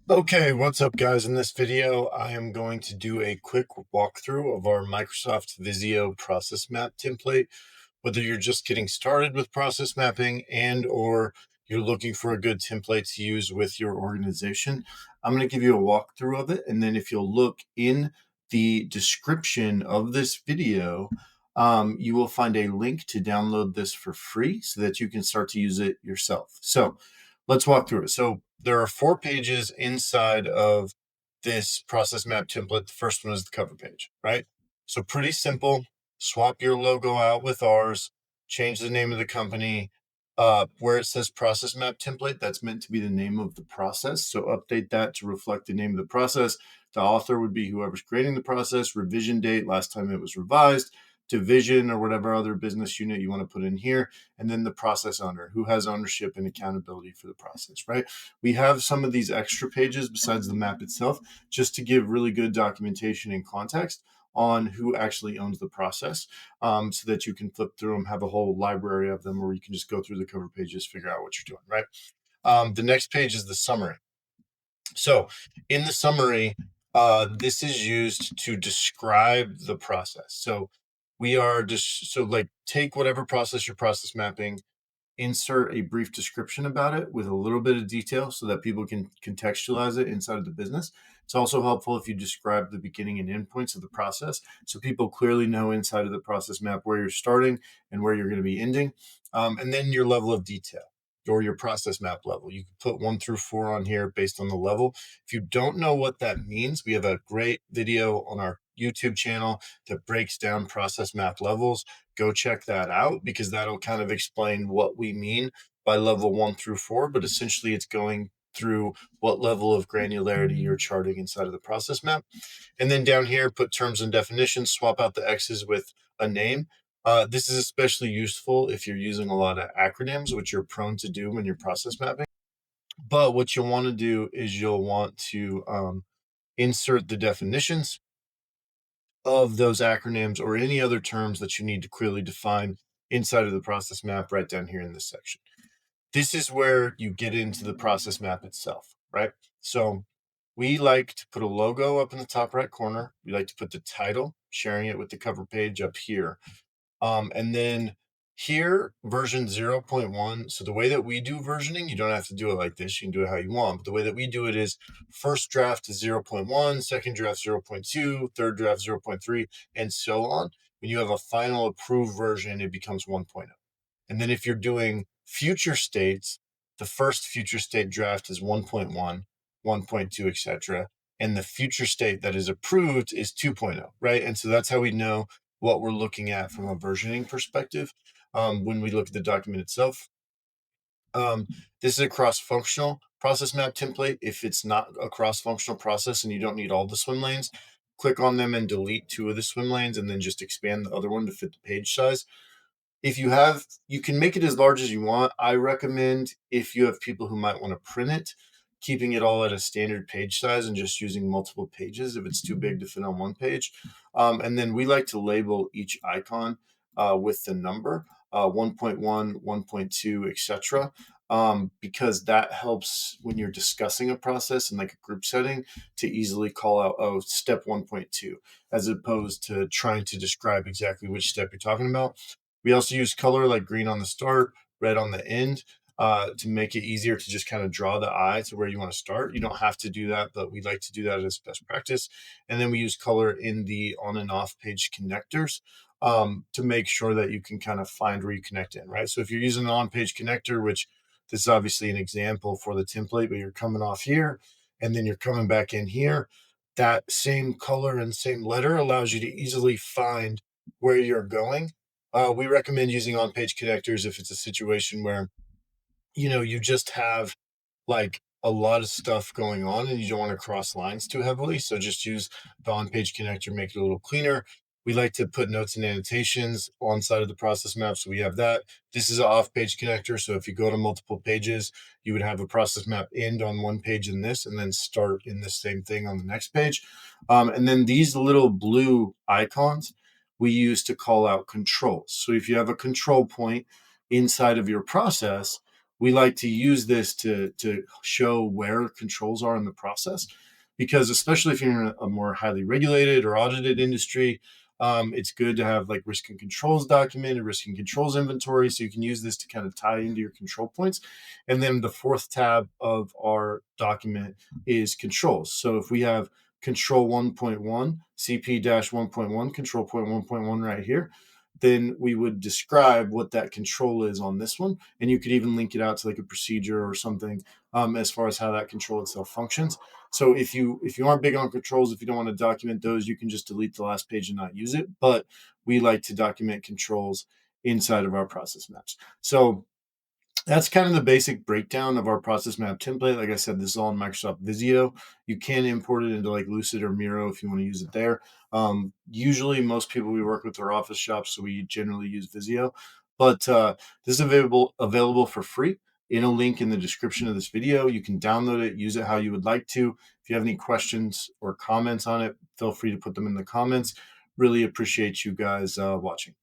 Okay, what's up guys? In this video, I am going to do a quick walkthrough of our Microsoft Visio Process Map template. Whether you're just getting started with process mapping or you're looking for a good template to use with your organization, I'm going to give you a walkthrough of it. And then if you'll look in the description of this video, you will find a link to download this for free so that you can start to use it yourself. So let's walk through it. So there are 4 pages inside of this process map template. The first one is the cover page, right? So pretty simple. Swap your logo out with ours, change the name of the company. Where it says process map template, that's meant to be the name of the process. So update that to reflect the name of the process. The author would be whoever's creating the process, revision date, last time it was revised, division or whatever other business unit you want to put in here, and then the process owner who has ownership and accountability for the process, right? We have some of these extra pages besides the map itself just to give really good documentation and context on who actually owns the process, so that you can flip through them, have a whole library of them, or you can just go through the cover pages, figure out what you're doing, right? The next page is the summary. So in the summary, this is used to describe the process. So we are just, so like take whatever process you're process mapping, insert a brief description about it with a little bit of detail so that people can contextualize it inside of the business. It's also helpful if you describe the beginning and end points of the process so people clearly know inside of the process map where you're starting and where you're going to be ending. And then your level of detail or your process map level. You can put 1 through 4 on here based on the level. If you don't know what that means, we have a great video on our YouTube channel that breaks down process map levels. Go check that out because that'll kind of explain what we mean by level 1 through 4. But essentially, it's going through what level of granularity you're charting inside of the process map. And then down here, put terms and definitions, swap out the X's with a name. This is especially useful if you're using a lot of acronyms, which you're prone to do when you're process mapping. But what you'll want to do is you'll want to insert the definitions of those acronyms or any other terms that you need to clearly define inside of the process map right down here in this section. This is where you get into the process map itself, right? So we like to put a logo up in the top right corner. We like to put the title, sharing it with the cover page up here. And then here, version 0.1. So the way that we do versioning, you don't have to do it like this. You can do it how you want. But the way that we do it is first draft is 0.1, second draft 0.2, third draft 0.3, and so on. When you have a final approved version, it becomes 1.0. And then if you're doing future states, the first future state draft is 1.1, 1.2, etc. And the future state that is approved is 2.0, right? And so that's how we know what we're looking at from a versioning perspective when we look at the document itself. This is a cross-functional process map template. If it's not a cross-functional process and you don't need all the swim lanes, click on them and delete 2 of the swim lanes and then just expand the other one to fit the page size. If you have, you can make it as large as you want. I recommend if you have people who might want to print it, keeping it all at a standard page size and just using multiple pages if it's too big to fit on one page. And then we like to label each icon with the number 1.1, 1.2, etc. Because that helps when you're discussing a process in like a group setting to easily call out, oh, step 1.2, as opposed to trying to describe exactly which step you're talking about. We also use color like green on the start, red on the end, to make it easier to just kind of draw the eye to where you want to start. You don't have to do that, but we like to do that as best practice. And then we use color in the on and off page connectors to make sure that you can kind of find where you connect in, right? So if you're using an on-page connector, which this is obviously an example for the template, but you're coming off here and then you're coming back in here, that same color and same letter allows you to easily find where you're going. We recommend using on-page connectors if it's a situation where, you just have like a lot of stuff going on and you don't want to cross lines too heavily. So just use the on-page connector, make it a little cleaner. We like to put notes and annotations on side of the process map. So we have that. This is an off-page connector. So if you go to multiple pages, you would have a process map end on one page in this and then start in the same thing on the next page. And then these little blue icons we use to call out controls. So if you have a control point inside of your process, we like to use this to show where controls are in the process, because especially if you're in a more highly regulated or audited industry, it's good to have like risk and controls document, a risk and controls inventory, so you can use this to kind of tie into your control points. And then the fourth tab of our document is controls. So if we have control 1.1, CP-1.1, control point 1.1 right here, then we would describe what that control is on this one. And you could even link it out to like a procedure or something, as far as how that control itself functions. So if you aren't big on controls, if you don't want to document those, you can just delete the last page and not use it. But we like to document controls inside of our process maps. So that's kind of the basic breakdown of our process map template. Like I said, this is all in Microsoft Visio. You can import it into like Lucid or Miro if you want to use it there. Usually most people we work with are office shops, so we generally use Visio. But this is available for free in a link in the description of this video. You can download it, use it how you would like to. If you have any questions or comments on it, feel free to put them in the comments. Really appreciate you guys watching.